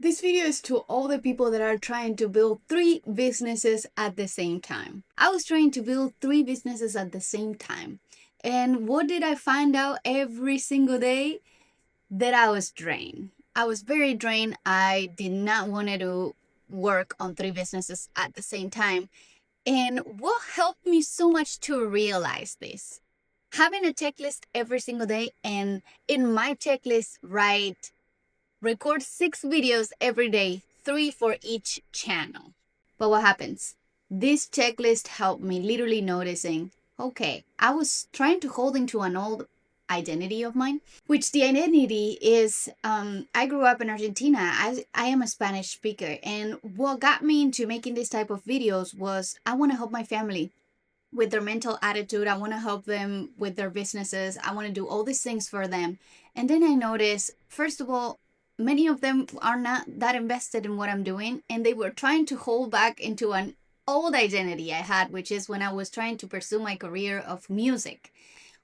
This video is to all the people that are trying to build 3 businesses at the same time. I was trying to build 3 businesses at the same time. And what did I find out every single day? That I was drained. I was very drained. I did not want to work on 3 businesses at the same time. And what helped me so much to realize this? Having a checklist every single day, and in my checklist, write record 6 videos every day, 3 for each channel. But what happens? This checklist helped me literally noticing, okay, I was trying to hold into an old identity of mine, which the identity is, I grew up in Argentina. I am a Spanish speaker. And what got me into making this type of videos was I want to help my family with their mental attitude. I want to help them with their businesses. I want to do all these things for them. And then I noticed, first of all, many of them are not that invested in what I'm doing, and they were trying to hold back into an old identity I had, which is when I was trying to pursue my career of music,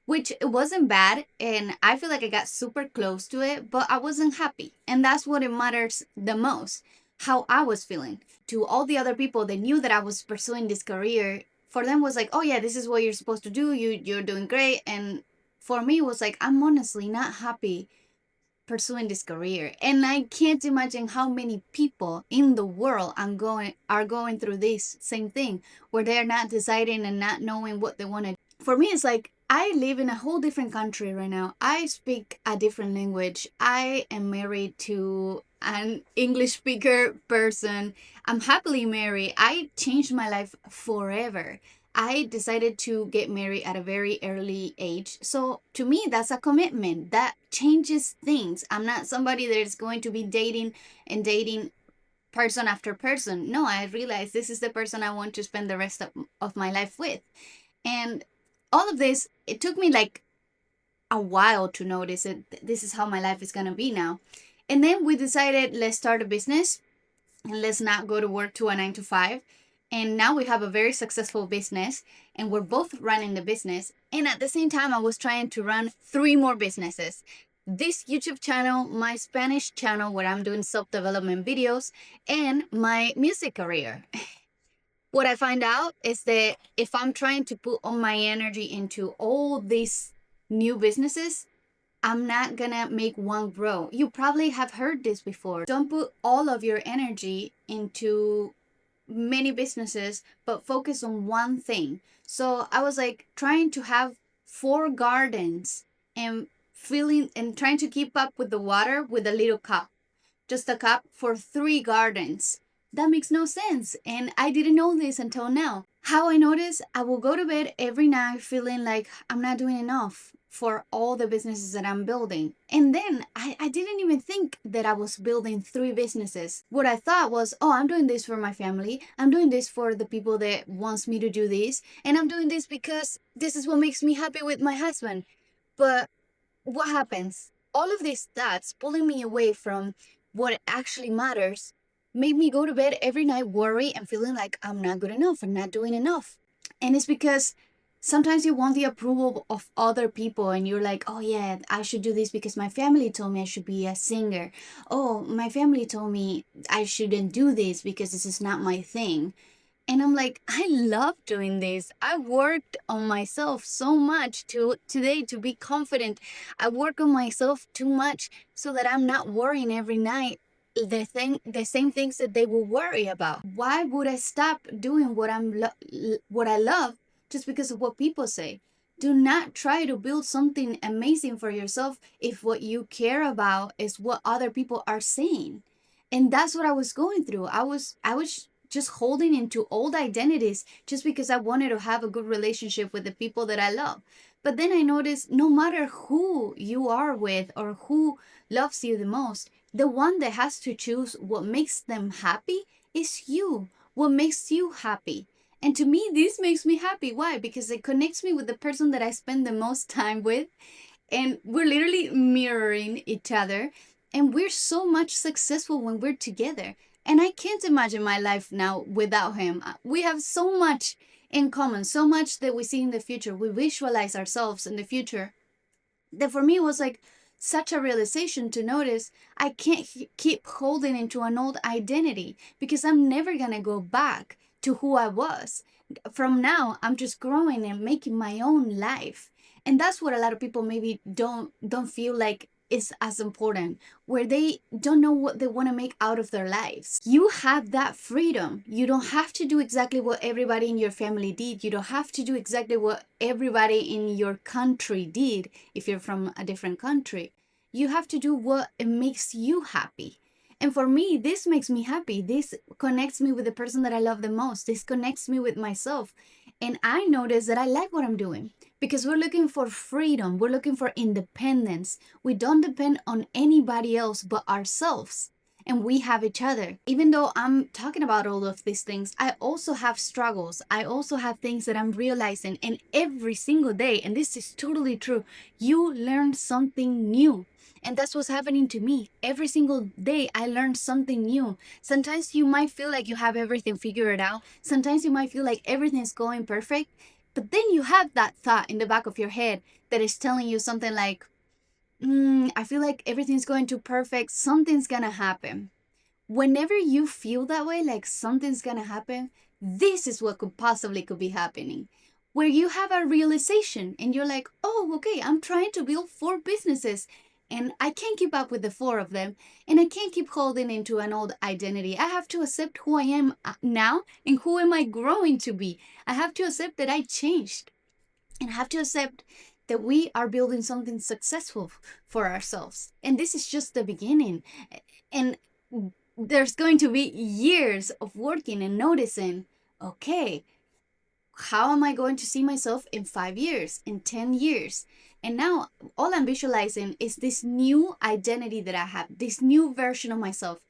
which it wasn't bad, and I feel like I got super close to it, but I wasn't happy. And that's what it matters the most, how I was feeling. To all the other people that knew that I was pursuing this career, for them was like, oh yeah, this is what you're supposed to do, you're doing great. And for me it was like, I'm honestly not happy pursuing this career, and I can't imagine how many people in the world are going through this same thing, where they're not deciding and not knowing what they want to. For me, it's like I live in a whole different country right now. I speak a different language. I am married to an English speaker person. I'm happily married. I changed my life forever. I decided to get married at a very early age. So to me, that's a commitment. That changes things. I'm not somebody that is going to be dating and dating person after person. No, I realized this is the person I want to spend the rest of my life with. And all of this, it took me like a while to notice it. This is how my life is going to be now. And then we decided, let's start a business and let's not go to work to a 9 to 5. And now we have a very successful business, and we're both running the business. And at the same time, I was trying to run 3 more businesses. This YouTube channel, my Spanish channel where I'm doing self-development videos, and my music career. What I find out is that if I'm trying to put all my energy into all these new businesses, I'm not gonna make one grow. You probably have heard this before. Don't put all of your energy into many businesses, but focus on one thing. So I was like trying to have 4 gardens and feeling and trying to keep up with the water with a little cup, just a cup for 3 gardens. That makes no sense. And I didn't know this until now. How I noticed, I will go to bed every night feeling like I'm not doing enough for all the businesses that I'm building. And then I didn't even think that I was building 3 businesses. What I thought was, oh, I'm doing this for my family. I'm doing this for the people that wants me to do this. And I'm doing this because this is what makes me happy with my husband. But what happens? All of these thoughts pulling me away from what actually matters made me go to bed every night worry and feeling like I'm not good enough and not doing enough. And it's because sometimes you want the approval of other people, and you're like, oh yeah, I should do this because my family told me I should be a singer. Oh, my family told me I shouldn't do this because this is not my thing. And I'm like, I love doing this. I worked on myself so much today to be confident. I work on myself too much so that I'm not worrying every night the same things that they will worry about. Why would I stop doing what I love just because of what people say? Do not try to build something amazing for yourself if what you care about is what other people are saying. And that's what I was going through. I was just holding into old identities just because I wanted to have a good relationship with the people that I love. But then I noticed no matter who you are with or who loves you the most, the one that has to choose what makes them happy is you. What makes you happy. And to me, this makes me happy. Why? Because it connects me with the person that I spend the most time with. And we're literally mirroring each other. And we're so much successful when we're together. And I can't imagine my life now without him. We have so much in common, so much that we see in the future. We visualize ourselves in the future. That for me was like, such a realization to notice I can't keep holding into an old identity because I'm never gonna go back to who I was. From now, I'm just growing and making my own life. And that's what a lot of people maybe don't feel like is as important, where they don't know what they want to make out of their lives. You have that freedom. You don't have to do exactly what everybody in your family did. You don't have to do exactly what everybody in your country did if you're from a different country. You have to do what it makes you happy. And for me, this makes me happy. This connects me with the person that I love the most. This connects me with myself. And I notice that I like what I'm doing because we're looking for freedom. We're looking for independence. We don't depend on anybody else but ourselves. And we have each other. Even though I'm talking about all of these things, I also have struggles. I also have things that I'm realizing. And every single day, and this is totally true, you learn something new. And that's what's happening to me. Every single day, I learn something new. Sometimes you might feel like you have everything figured out. Sometimes you might feel like everything's going perfect. But then you have that thought in the back of your head that is telling you something like, I feel like everything's going too perfect. Something's gonna happen. Whenever you feel that way, like something's gonna happen, this is what could be happening. Where you have a realization and you're like, oh, okay, I'm trying to build 4 businesses and I can't keep up with the 4 of them, and I can't keep holding into an old identity. I have to accept who I am now and who am I growing to be. I have to accept that I changed, and have to accept that we are building something successful for ourselves. And this is just the beginning. And there's going to be years of working and noticing, okay, how am I going to see myself in 5 years, in 10 years? And now all I'm visualizing is this new identity that I have, this new version of myself,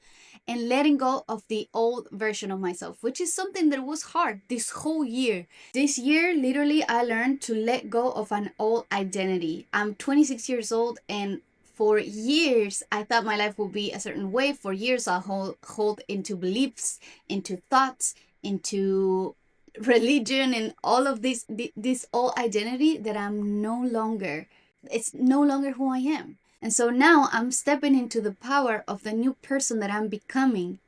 and letting go of the old version of myself, which is something that was hard this whole year. This year, literally, I learned to let go of an old identity. I'm 26 years old, and for years, I thought my life would be a certain way. For years, I'll hold into beliefs, into thoughts, into religion, and all of this old identity that I'm no longer. It's no longer who I am. And so now I'm stepping into the power of the new person that I'm becoming.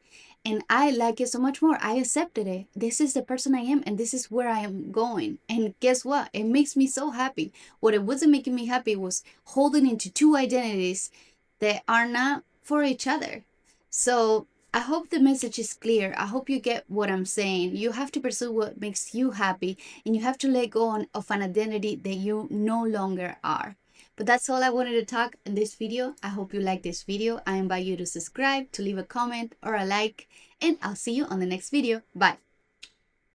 And I like it so much more. I accepted it. This is the person I am, and this is where I am going. And guess what? It makes me so happy. What it wasn't making me happy was holding into 2 identities that are not for each other. So I hope the message is clear. I hope you get what I'm saying. You have to pursue what makes you happy, and you have to let go of an identity that you no longer are. But that's all I wanted to talk in this video. I hope you like this video. I invite you to subscribe, to leave a comment or a like, and I'll see you on the next video. Bye.